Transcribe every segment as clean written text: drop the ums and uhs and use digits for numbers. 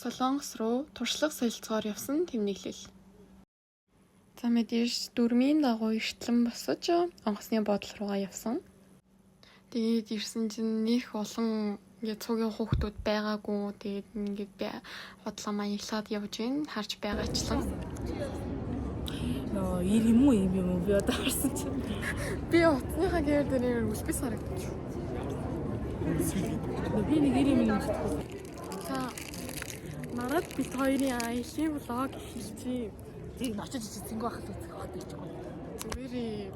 Солонгос руу туршлага солилцоогоор явсан тэмдэглэл. За мэдээж дөрмийн дагуу эртлэн босож онгоцны буудлын руугаа явсан. Тэгээд ирсэн чинь нэх олон ингээд цугийн хүүхдүүд байгаагүй. Тэгээд ингээд бодлоо маяглаад явж гин харж байгаачлан. Ир юм уу би одоо харсан чинь. Би утасныхаа гэр дээр үлбис харагдчих. Би нэг ир юм. За марад бит хоёрын аялийн влог эхэлчихье. Тийг очиж зингүй ахлах гэж байна. Зүгээрээ.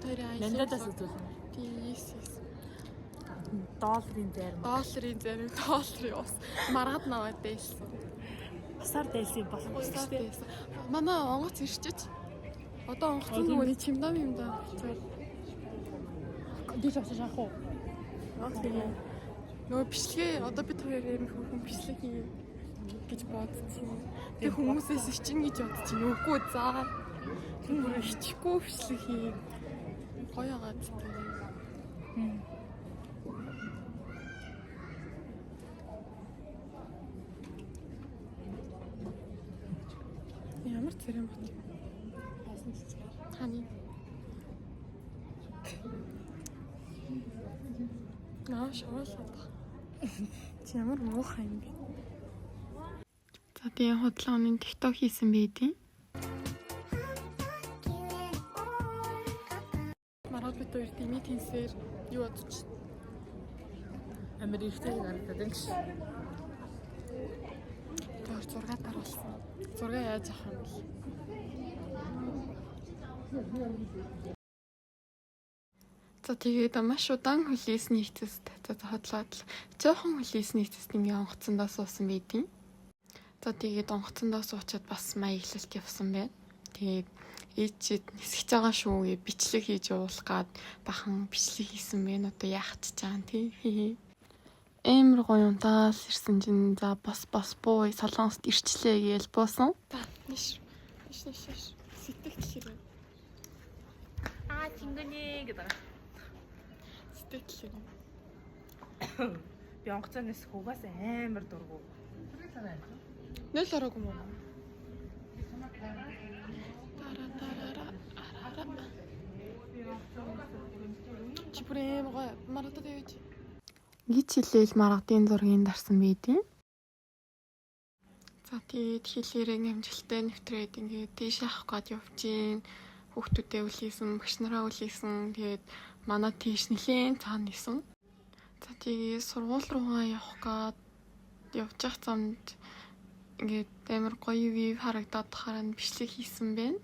Тэр аялийн. Нандадаас үзүүл. Тийс. Долларын зарим. Долларын ус. Маргад наваад байсан. Басар дээлсэн болох хэрэгтэй. Манай онгоц ирчиж. Одоо онгоцны нөгөөний чимдам юм да. Диш авчих яах вэ? Окей. Нөгөө бичлэгээ одоо бид хоёр юм хөрхөн бичлэг хий гэж бодчих. Тэг хүмүүсээс ичнэ гэж бодчих. Үгүй заа. Түнгээр хичихгүй бичлэг хий. Гоё агаад. Ямар цэрэм бат. Хани. Шоолоод. Чи ямар муухай юм бэ? За тийм хотлооны TikTok хийсэн байдیں۔ Марад бид хоёр димит хийсээр юу бодож? Амар ихтэй харагдаад энэ. Тэр зураг даруулсан. Зураг яаж авах юм бэ? За тэгээд маш удаан хөлөөсний эцэст хотлоод жоохон хөлөөсний эцэст нэг онгоцондоо суусан байдیں۔ За тэгээд онгоцондоо суучаад бас маяглалт явсан байна. Тэгээд ээжид нисгэж байгаа шүү гэж бичлэг хийж уулах гад бахан бичлэг хийсэн байна. Одоо яах ч чаан тий. Эмэр гоёнтаас ирсэн чинь за бас буу солонгост ирчлээ гээл буусан. Ниш. Сэтгэл хэрэг. Чингэний гэдэг. Сэтгэл. Би онгоцоноос хугаас амар дургу. Нөл ороогүй мөн. Чипрэм гоо маратад явж. Гिच хэлээл маргадын зургийг дарсан байдیں۔ За тэгээд хэлээрээ нэмжилттэй нэвтрээд ингээд тийш авах гээд явчихин. Хүүхдүүдээ үлээсэн, багш нараа үлээсэн. Тэгээд манай тийш нэлийн цаана нисэн. За тэгээд сургууль руугаа явах гээд явж явах замд ингээд амар гоё вив харагдаад хараа бичлэг хийсэн байна.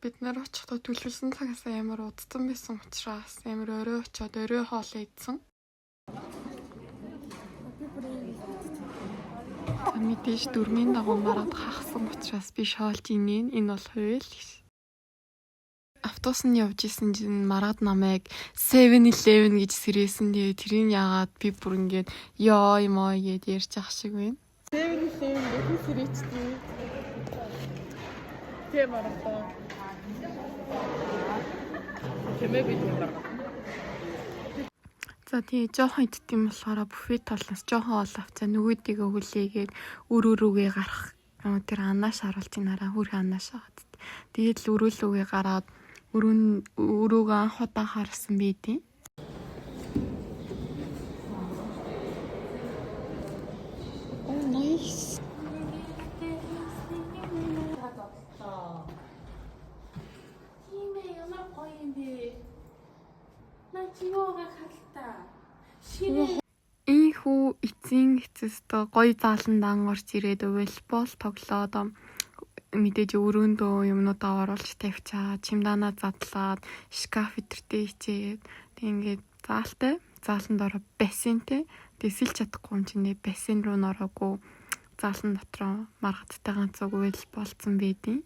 Бид нар очихдоо төлөвлөсөн цагаас амар удсан байсан учраас амар орой очиод орой хоол идсэн. За мэдээж дөрмийн дагуу мараад хагасан учраас би шоолж инeen. Энэ бол хууль гэж. Автобус нь явж исэн чинь мараад намайг 7-Eleven гэж сэрээсэн. Тэгээ тэрийг яагаад би бүр ингээд ёо юм аа гэд ярьж ах шиг байна. 7-Eleven гэж сэрээчтэй. Тэ мараа. Тэмээ бид мараа. За тэгээ жоохон идтiin болохоор буфет толноос жоохон ол авцаа нөгөөдийгөө хүлээгээд өрөөрүүгээ гарах. Тэр анааш харуулж инараа хөрх анааш хагаад. Тэгээд л өрөөлүүгээ гараад өрөөгөө анх удаа харсан байдیں۔ Nice. Ямар гоё юм бэ? Начиогоо халтаа. Ийхүү эцсийн эцэст гоё заалан орж ирээд волейбол тоглоод мэдээж өрөөндөө юмнуудаа оруулж тавьчаа, чимдаанаа задлаад, шкаф өдөртөө хичээд тэг ингээд заалтай, зааланд ороо бассейнтэй. Тэсэлж чадахгүй юм чинь бассейн руу нороогүй заалан дотроо маргадтай ганц уг волейболцсон байдیں۔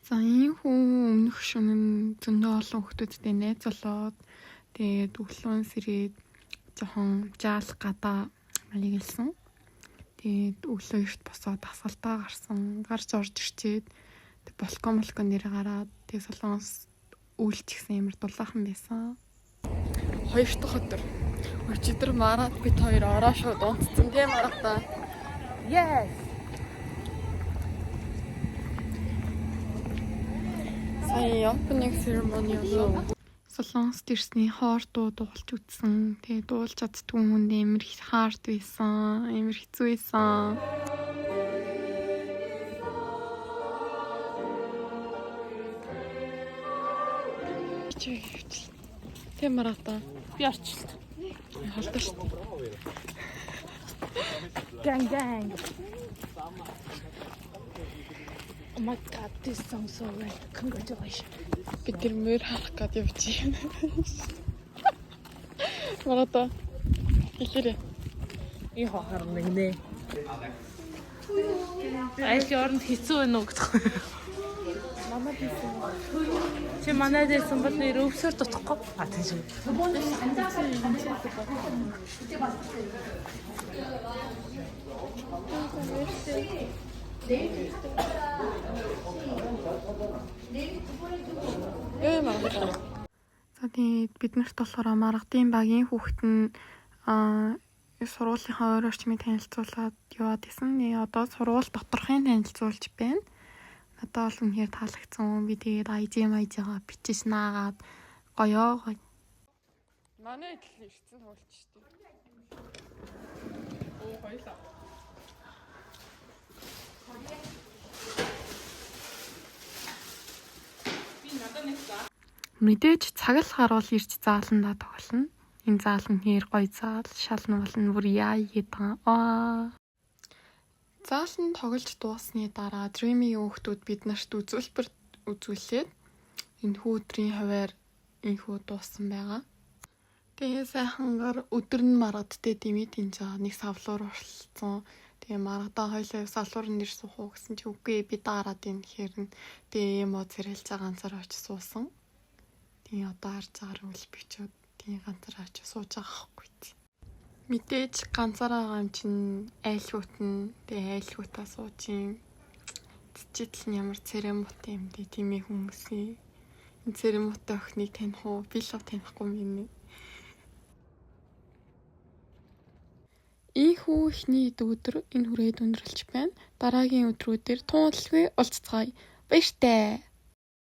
За ийхүү өмнөх шөнө зөндөө олон хүмүүстэй найз болоод тэгээд өглөөн сэрээд жоохон жаал гадаа маяглсан. Тэгээд өглөө эрт босоод асфалтаа гарсан. Гарч орж ирчээд балкон дээр гараад тэгээд солонгос үйлч гисэн ямар дулаахан байсан. Хоёр дахь өдөр Өчигдөр мараад бид хоёр ороо шууд унтцсан тийм марахтаа. Yes. Сая opening ceremony болов. Солонгост ирсний хоор дуу дуулж үзсэн. Тэгээ дуулж чаддгүй хүнд амар их хаард байсан. Амар хэцүү байсан. Тийм марата. Би орчлоо. Холдоо шүү. Gang. Oh my god, this song so right. Congratulations. Бид тэр мөр харах гээд явчих. Марата. Ихэрэ. И хохор нэгнэ. Айлын оронд хэцүү байна уу гэдэг. Манай дэсэн. Чи манай дэсэн бол нэр өвсөр дутахгүй. А тийм. Марата. За тийм бид нарт болохоор маргадын багийн хүүхэд нь сургуулийнхаа өөр орчмыг танилцуулаад яваад исэн. Одоо сургууль доторхын танилцуулж байна. Надад бол үнэхээр таалагдсан. Би тэгээд IGM-гаа бичиж наагаад гоё. Манай идэл ирсэн туулж штеп. Оо хоёлаа. Мэдээж цаг л гарвал ирж зааландаа тоглоно. Энэ заал нь хэр гоё заал, шална болно бүр яа гэдэг. Заал нь тоглож дуусны дараа Dreamy-ийн хүүхдүүд бид нарт үзүүлбэр үзүүлээд энэ өдрийн хуваар энхүү дууссан байгаа. Тэгээ сайхангаар өдөр нь маргадтэй димит энэ жаа нэг савлуур урсалцсан. Тэгээ маргадаа хоёлаа савлуур нэр суух уу гэсэн чи үгүй би дараад энэ гэхээр нь тэгээ юм уу зэрэлж байгаа ганцаар очиж суусан. Тэгээ одоо харж байгаа үл бичүүд тэгээ ганцаар очиж сууж байгаа байхгүй тий. Мэдээж ганцаараа байгаа юм чинь айлгуут нь тэгээ айлгуутаа суужин цэцэдл нь ямар церемут юм дээ тийм ээ хүмүүсийн энэ церемуттай охиныг таних уу би л танихгүй юм. Ийхүү ихний өдөр энэ хүрээд өндөрлөж байна. Дараагийн өдрүүдээр тунгалгүй уулзцаая. Баяртай.